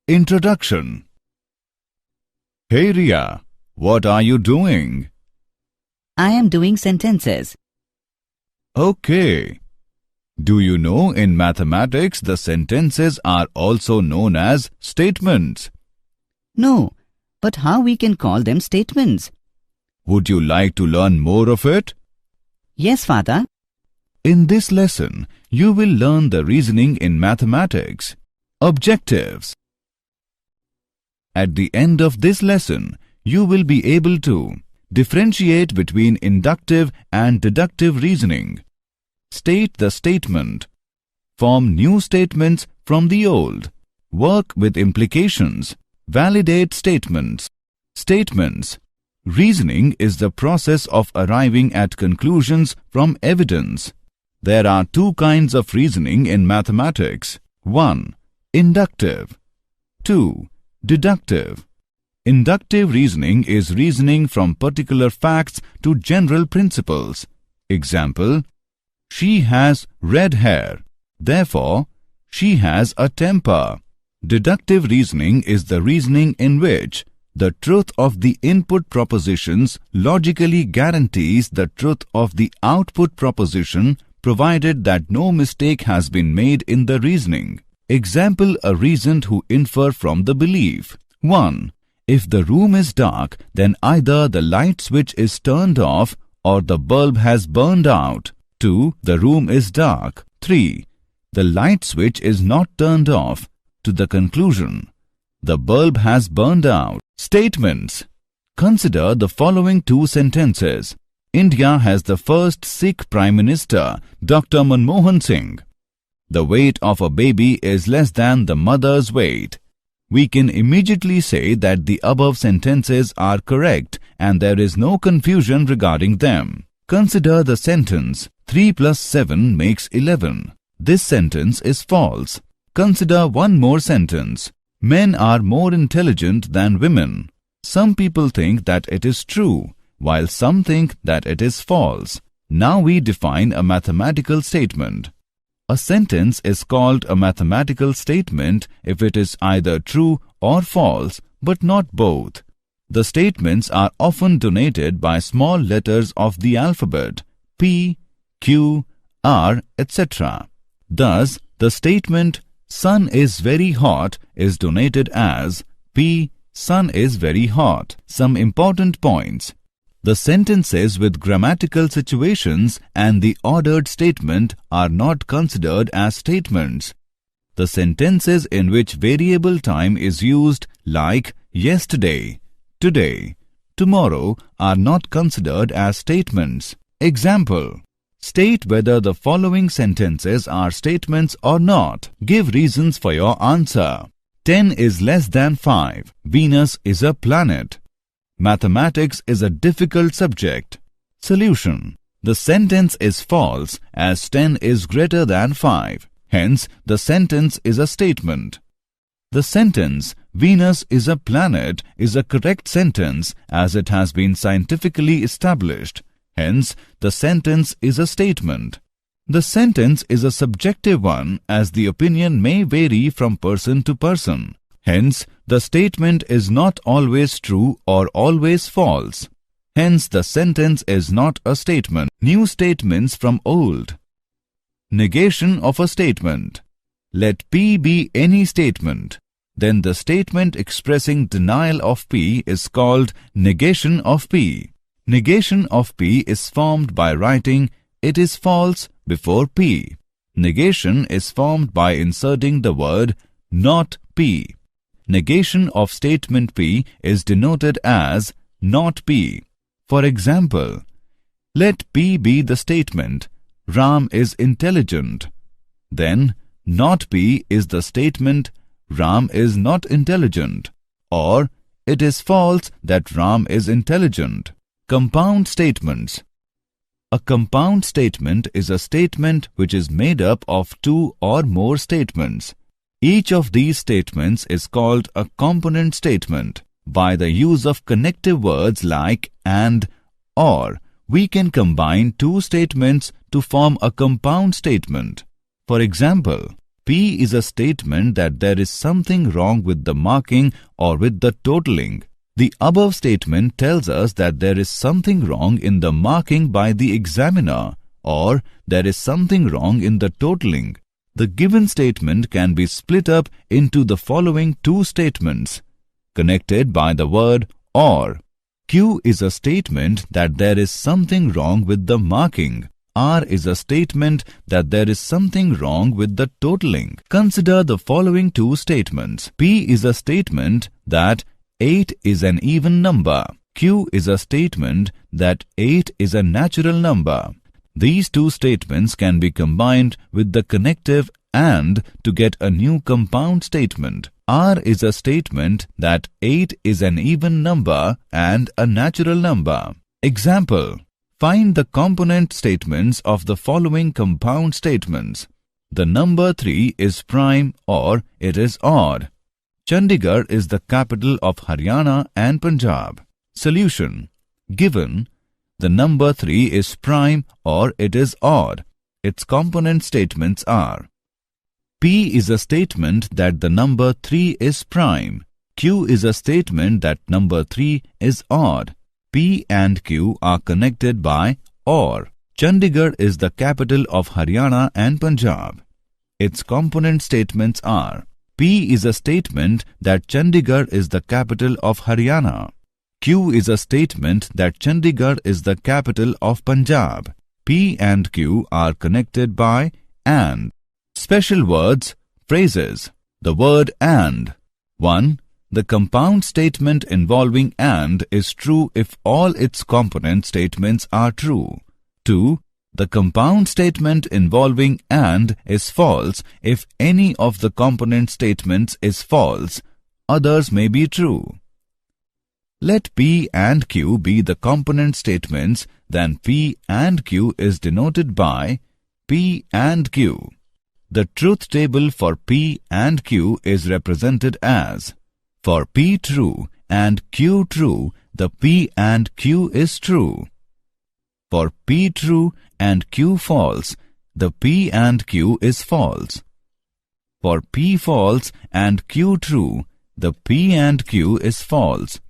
Introduction. Hey Ria, what are you doing? I am doing sentences. Okay. Do you know in mathematics the sentences are also known as statements? No, but how we can call them statements? Would you like to learn more of it? Yes, Father. In this lesson, you will learn the reasoning in mathematics. Objectives. At the end of this lesson, you will be able to differentiate between inductive and deductive reasoning, state the statement, form new statements from the old, work with implications, validate statements. Statements. Reasoning is the process of arriving at conclusions from evidence. There are two kinds of reasoning in mathematics. 1. Inductive. 2. Deductive. Inductive reasoning is reasoning from particular facts to general principles. Example: she has red hair, therefore, she has a temper. Deductive reasoning is the reasoning in which the truth of the input propositions logically guarantees the truth of the output proposition, provided that no mistake has been made in the reasoning. Example: a reasoned who infer from the belief. 1. If the room is dark, then either the light switch is turned off or the bulb has burned out. 2. The room is dark. 3. The light switch is not turned off. To the conclusion: the bulb has burned out. Statements. Consider the following two sentences. India has the first Sikh Prime Minister, Dr. Manmohan Singh. The weight of a baby is less than the mother's weight. We can immediately say that the above sentences are correct and there is no confusion regarding them. Consider the sentence, 3 plus 7 makes 11. This sentence is false. Consider one more sentence. Men are more intelligent than women. Some people think that it is true, while some think that it is false. Now we define a mathematical statement. A sentence is called a mathematical statement if it is either true or false, but not both. The statements are often denoted by small letters of the alphabet, P, Q, R, etc. Thus, the statement "Sun is very hot" is denoted as P, Sun is very hot. Some important points. The sentences with grammatical situations and the ordered statement are not considered as statements. The sentences in which variable time is used, like yesterday, today, tomorrow, are not considered as statements. Example: state whether the following sentences are statements or not. Give reasons for your answer. 10 is less than 5. Venus is a planet. Mathematics is a difficult subject. Solution: the sentence is false as 10 is greater than 5. Hence, the sentence is a statement. The sentence "Venus is a planet" is a correct sentence as it has been scientifically established. Hence, the sentence is a statement. The sentence is a subjective one as the opinion may vary from person to person. Hence, the statement is not always true or always false. Hence, the sentence is not a statement. New statements from old. Negation of a statement. Let P be any statement. Then the statement expressing denial of P is called negation of P. Negation of P is formed by writing "it is false" before P. Negation is formed by inserting the word "not P." Negation of statement P is denoted as "not P." For example, let P be the statement "Ram is intelligent." Then, not P is the statement "Ram is not intelligent," or "it is false that Ram is intelligent." Compound statements. A compound statement is a statement which is made up of two or more statements. Each of these statements is called a component statement. By the use of connective words like and, or, we can combine two statements to form a compound statement. For example, P is a statement that there is something wrong with the marking or with the totaling. The above statement tells us that there is something wrong in the marking by the examiner, or there is something wrong in the totaling. The given statement can be split up into the following two statements, connected by the word or. Q is a statement that there is something wrong with the marking. R is a statement that there is something wrong with the totaling. Consider the following two statements. P is a statement that 8 is an even number. Q is a statement that 8 is a natural number. These two statements can be combined with the connective AND to get a new compound statement. R is a statement that 8 is an even number and a natural number. Example: find the component statements of the following compound statements. The number 3 is prime or it is odd. Chandigarh is the capital of Haryana and Punjab. Solution: given the number 3 is prime or it is odd, its component statements are: P is a statement that the number 3 is prime. Q is a statement that number 3 is odd. P and Q are connected by or. Chandigarh is the capital of Haryana and Punjab. Its component statements are: P is a statement that Chandigarh is the capital of Haryana. Q is a statement that Chandigarh is the capital of Punjab. P and Q are connected by and. Special words, phrases. The word and. 1. The compound statement involving and is true if all its component statements are true. 2. The compound statement involving and is false if any of the component statements is false. Others may be true. Let P and Q be the component statements, then P and Q is denoted by P and Q. The truth table for P and Q is represented as: for P true and Q true, the P and Q is true. For P true and Q false, the P and Q is false. For P false and Q true, the P and Q is false.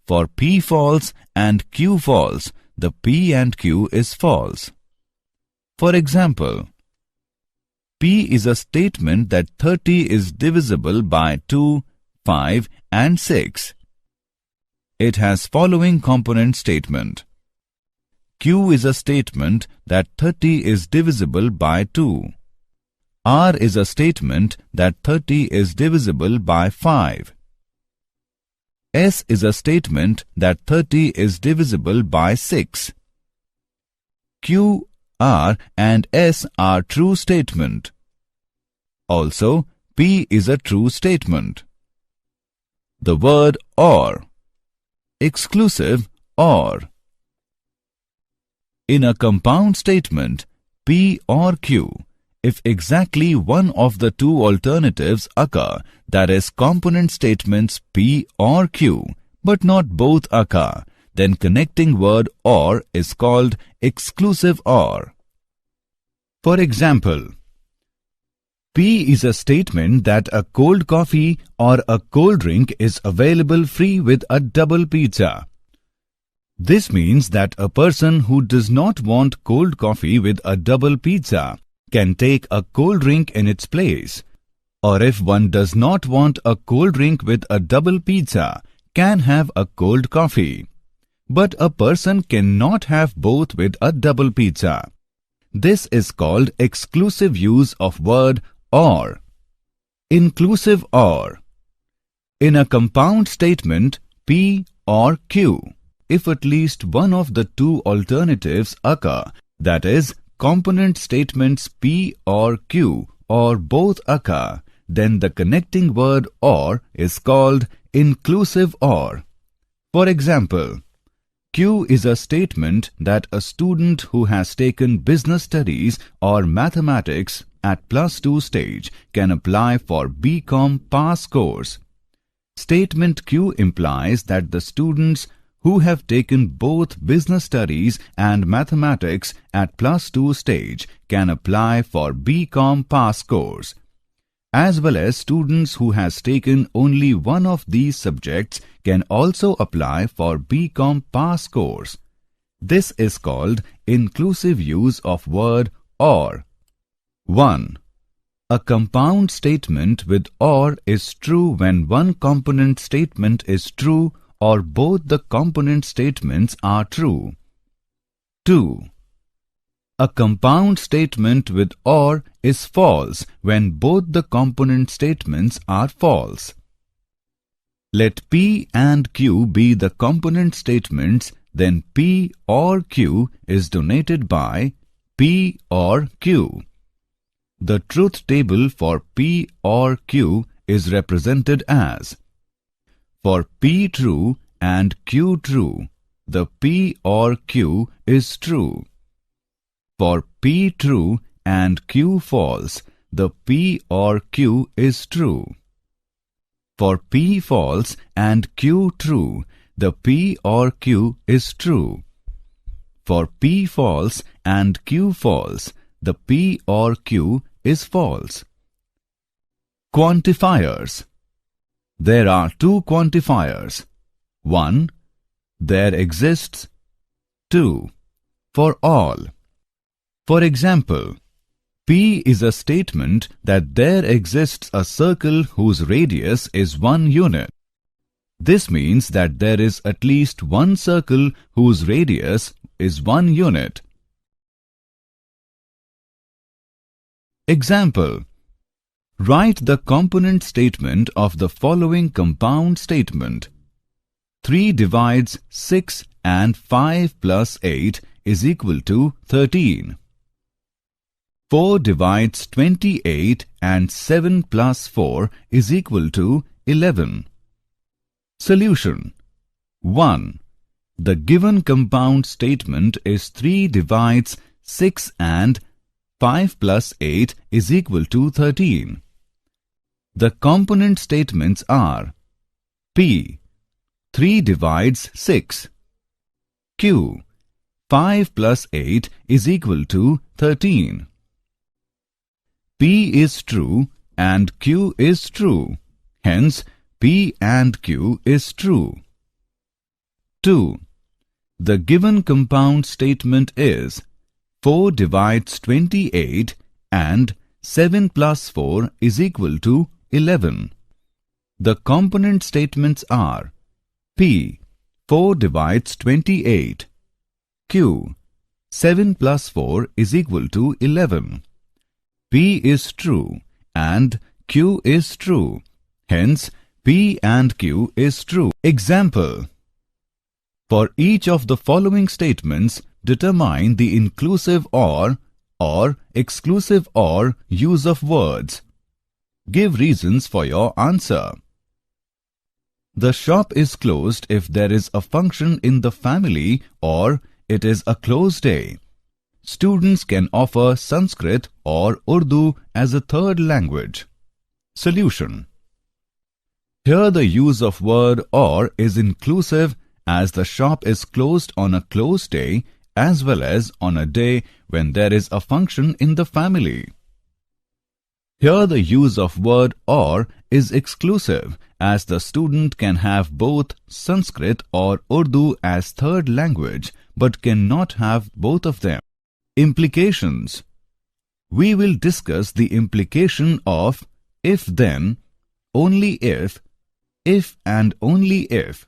For P false and Q false, the P and Q is false. For example, P is a statement that 30 is divisible by 2, 5 and 6. It has following component statement. Q is a statement that 30 is divisible by 2. R is a statement that 30 is divisible by 5. S is a statement that 30 is divisible by 6. Q, R and S are true statement. Also, P is a true statement. The word or. Exclusive or. In a compound statement, P or Q, if exactly one of the two alternatives occur, that is component statements P or Q, but not both occur, then connecting word or is called exclusive or. For example, P is a statement that a cold coffee or a cold drink is available free with a double pizza. This means that a person who does not want cold coffee with a double pizza can take a cold drink in its place, or if one does not want a cold drink with a double pizza, can have a cold coffee. But a person cannot have both with a double pizza. This is called exclusive use of word or. Inclusive or. In a compound statement P or Q, if at least one of the two alternatives occur, that is, component statements P or Q or both occur, then the connecting word or is called inclusive or. For example, Q is a statement that a student who has taken business studies or mathematics at +2 stage can apply for BCom pass course. Statement Q implies that the students who have taken both business studies and mathematics at +2 stage can apply for BCom pass course. as well as students who has taken only one of these subjects can also apply for BCom Pass course. This is called inclusive use of word or. 1. A compound statement with or is true when one component statement is true or both the component statements are true. 2. A compound statement with or is false when both the component statements are false. Let P and Q be the component statements, then P or Q is denoted by P or Q. The truth table for P or Q is represented as: for P true and Q true, the P or Q is true. For P true and Q false, the P or Q is true. For P false and Q true, the P or Q is true. For P false and Q false, the P or Q is false. Quantifiers. There are two quantifiers. 1. There exists. 2. For all. For example, P is a statement that there exists a circle whose radius is 1 unit. This means that there is at least one circle whose radius is 1 unit. Example: write the component statement of the following compound statement. 3 divides 6 and 5 plus 8 is equal to 13. 4 divides 28 and 7 plus 4 is equal to 11. Solution: 1. The given compound statement is 3 divides 6 and 5 plus 8 is equal to 13. The component statements are P. 3 divides 6. Q. 5 plus 8 is equal to 13. P is true and Q is true. Hence, P and Q is true. 2. The given compound statement is 4 divides 28 and 7 plus 4 is equal to 11. The component statements are P. 4 divides 28. Q. 7 plus 4 is equal to 11. P is true and Q is true. Hence, P and Q is true. Example: for each of the following statements, determine the inclusive or exclusive or use of words. Give reasons for your answer. The shop is closed if there is a function in the family or it is a closed day. Students can offer Sanskrit or Urdu as a third language. Solution: here the use of word or is inclusive as the shop is closed on a closed day as well as on a day when there is a function in the family. Here the use of word or is exclusive as the student can have both Sanskrit or Urdu as third language but cannot have both of them. Implications. We will discuss the implication of if-then, only if and only if.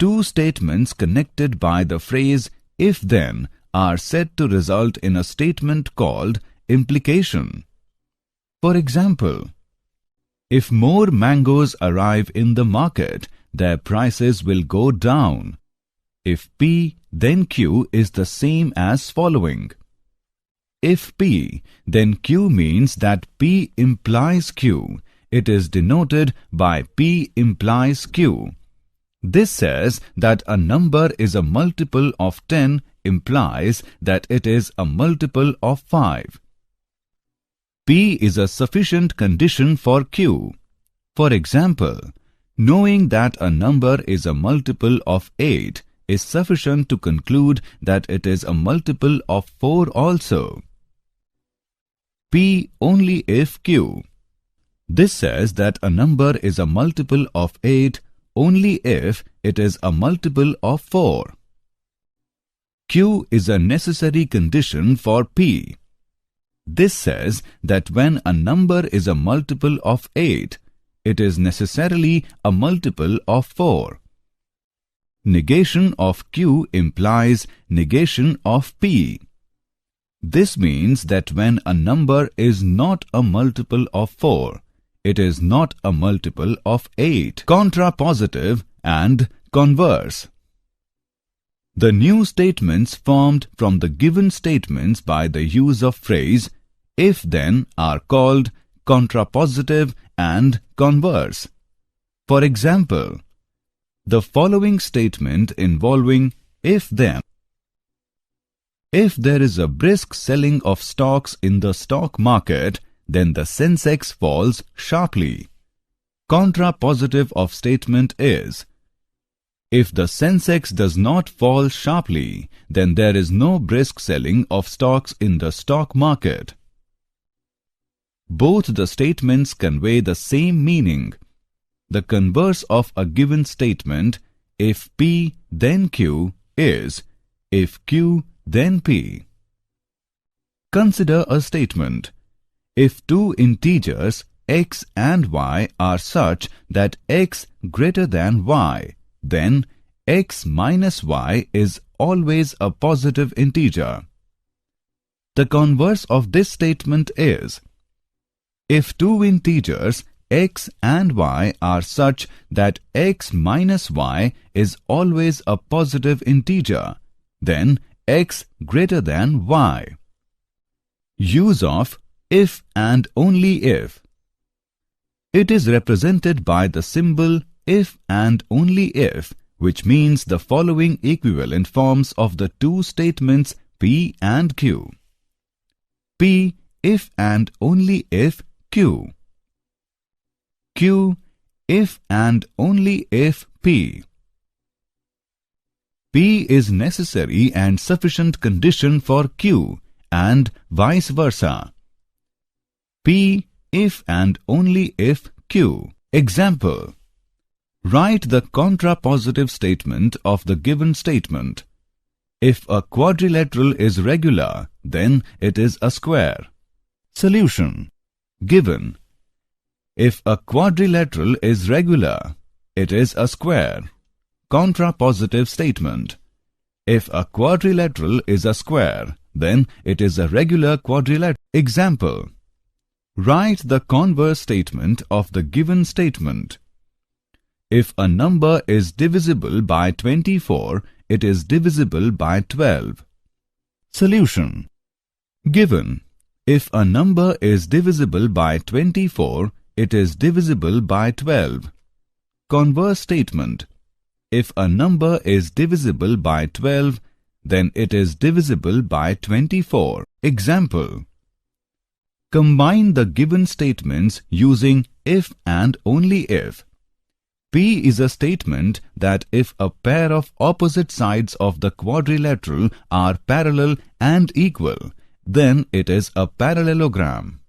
Two statements connected by the phrase if-then are said to result in a statement called implication. For example, if more mangoes arrive in the market, their prices will go down. If P, then Q is the same as following. If P, then Q means that P implies Q. It is denoted by P implies Q. This says that a number is a multiple of 10 implies that it is a multiple of 5. P is a sufficient condition for Q. For example, knowing that a number is a multiple of 8 is sufficient to conclude that it is a multiple of 4 also. P only if Q. This says that a number is a multiple of 8 only if it is a multiple of 4. Q is a necessary condition for P. This says that when a number is a multiple of 8, it is necessarily a multiple of 4. Negation of Q implies negation of P. This means that when a number is not a multiple of 4, it is not a multiple of 8. Contrapositive and converse. The new statements formed from the given statements by the use of phrase if-then are called contrapositive and converse. For example, the following statement involving if-then. If there is a brisk selling of stocks in the stock market, then the Sensex falls sharply. Contrapositive of statement is, if the Sensex does not fall sharply, then there is no brisk selling of stocks in the stock market. Both the statements convey the same meaning. The converse of a given statement, if P then Q, is if Q then P. Consider a statement. If two integers x and y are such that x greater than y, then x minus y is always a positive integer. The converse of this statement is, if two integers x and y are such that x minus y is always a positive integer, then x greater than y. Use of if and only if. It is represented by the symbol if and only if, which means the following equivalent forms of the two statements P and Q. P if and only if Q. Q if and only if P. P is necessary and sufficient condition for Q and vice versa. P if and only if Q. Example. Write the contrapositive statement of the given statement. If a quadrilateral is regular, then it is a square. Solution. Given. If a quadrilateral is regular, it is a square. Contrapositive statement. If a quadrilateral is a square, then it is a regular quadrilateral. Example. Write the converse statement of the given statement. If a number is divisible by 24, it is divisible by 12. Solution. Given. If a number is divisible by 24, it is divisible by 12. Converse statement. If a number is divisible by 12, then it is divisible by 24. Example. Combine the given statements using if and only if. P is a statement that if a pair of opposite sides of the quadrilateral are parallel and equal, then it is a parallelogram.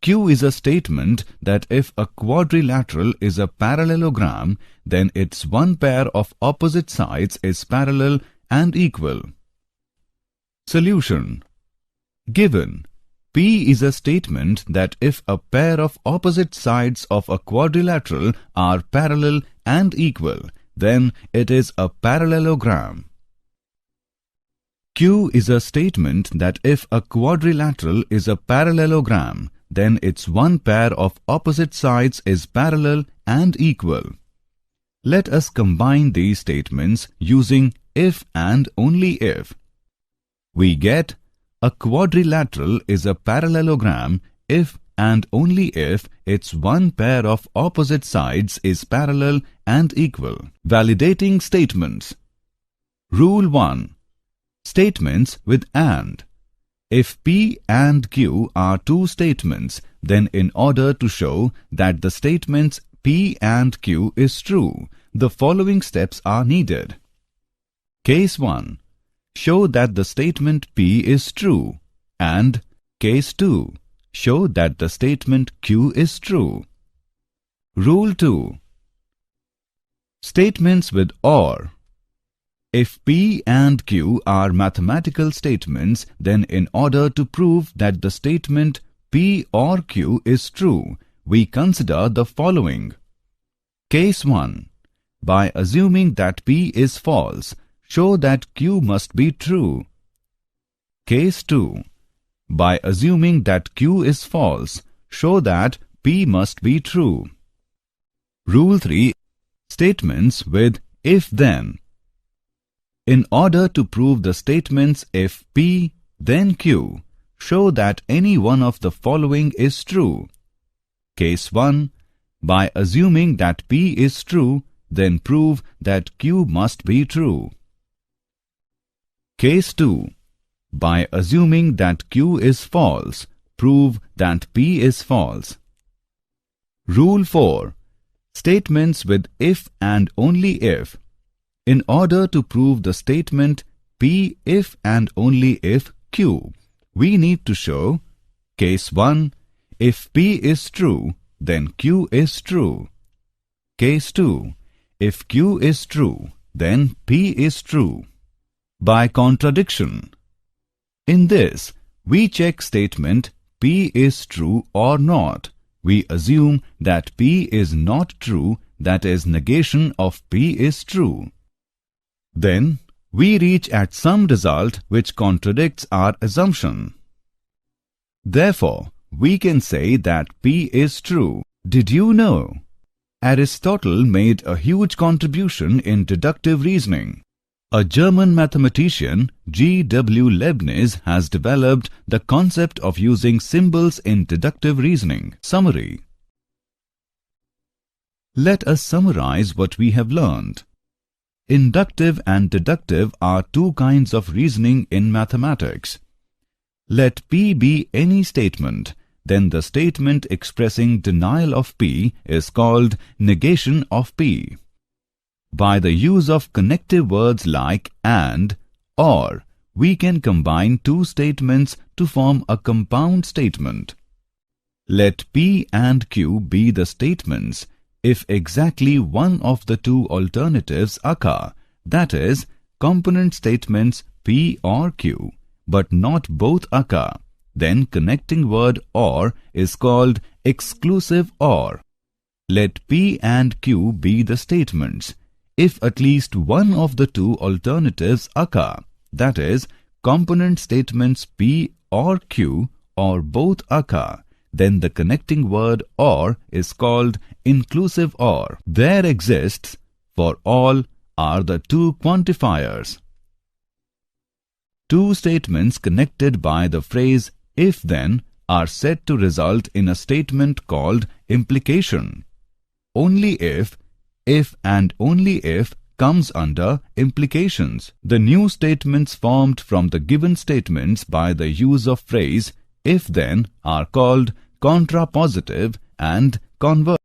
Q is a statement that if a quadrilateral is a parallelogram, then its one pair of opposite sides is parallel and equal. Solution. Given. P is a statement that if a pair of opposite sides of a quadrilateral are parallel and equal, then it is a parallelogram. Q is a statement that if a quadrilateral is a parallelogram, then its one pair of opposite sides is parallel and equal. Let us combine these statements using if and only if. We get a quadrilateral is a parallelogram if and only if its one pair of opposite sides is parallel and equal. Validating statements. Rule 1. Statements with and. If P and Q are two statements, then in order to show that the statements P and Q is true, the following steps are needed. Case 1. Show that the statement P is true, and Case 2. show that the statement Q is true. Rule 2. Statements with OR. If P and Q are mathematical statements, then in order to prove that the statement P or Q is true, we consider the following. Case 1. By assuming that P is false, show that Q must be true. Case 2. By assuming that Q is false, show that P must be true. Rule 3. Statements with if-then. In order to prove the statements if P, then Q, show that any one of the following is true. Case 1. By assuming that P is true, then prove that Q must be true. Case 2. By assuming that Q is false, prove that P is false. Rule 4. Statements with if and only if. In order to prove the statement P if and only if Q, we need to show Case 1. If P is true, then Q is true. Case 2. If Q is true, then P is true. By contradiction. In this, we check statement P is true or not. We assume that P is not true, that is, negation of P is true. Then, we reach at some result which contradicts our assumption. Therefore, we can say that P is true. Did you know? Aristotle made a huge contribution in deductive reasoning. A German mathematician, G.W. Leibniz, has developed the concept of using symbols in deductive reasoning. Summary. Let us summarize what we have learned. Inductive and deductive are two kinds of reasoning in mathematics. Let P be any statement, then the statement expressing denial of P is called negation of P. By the use of connective words like and, or, we can combine two statements to form a compound statement. Let P and Q be the statements if exactly one of the two alternatives occur, that is, component statements P or Q, but not both occur. Then connecting word or is called exclusive or. Let P and Q be the statements if at least one of the two alternatives occur, that is, component statements P or Q or both occur. Then the connecting word or is called inclusive or. There exists, for all, are the two quantifiers. Two statements connected by the phrase if-then are said to result in a statement called implication. Only if and only if comes under implications. The new statements formed from the given statements by the use of phrase if-then are called contrapositive and converse.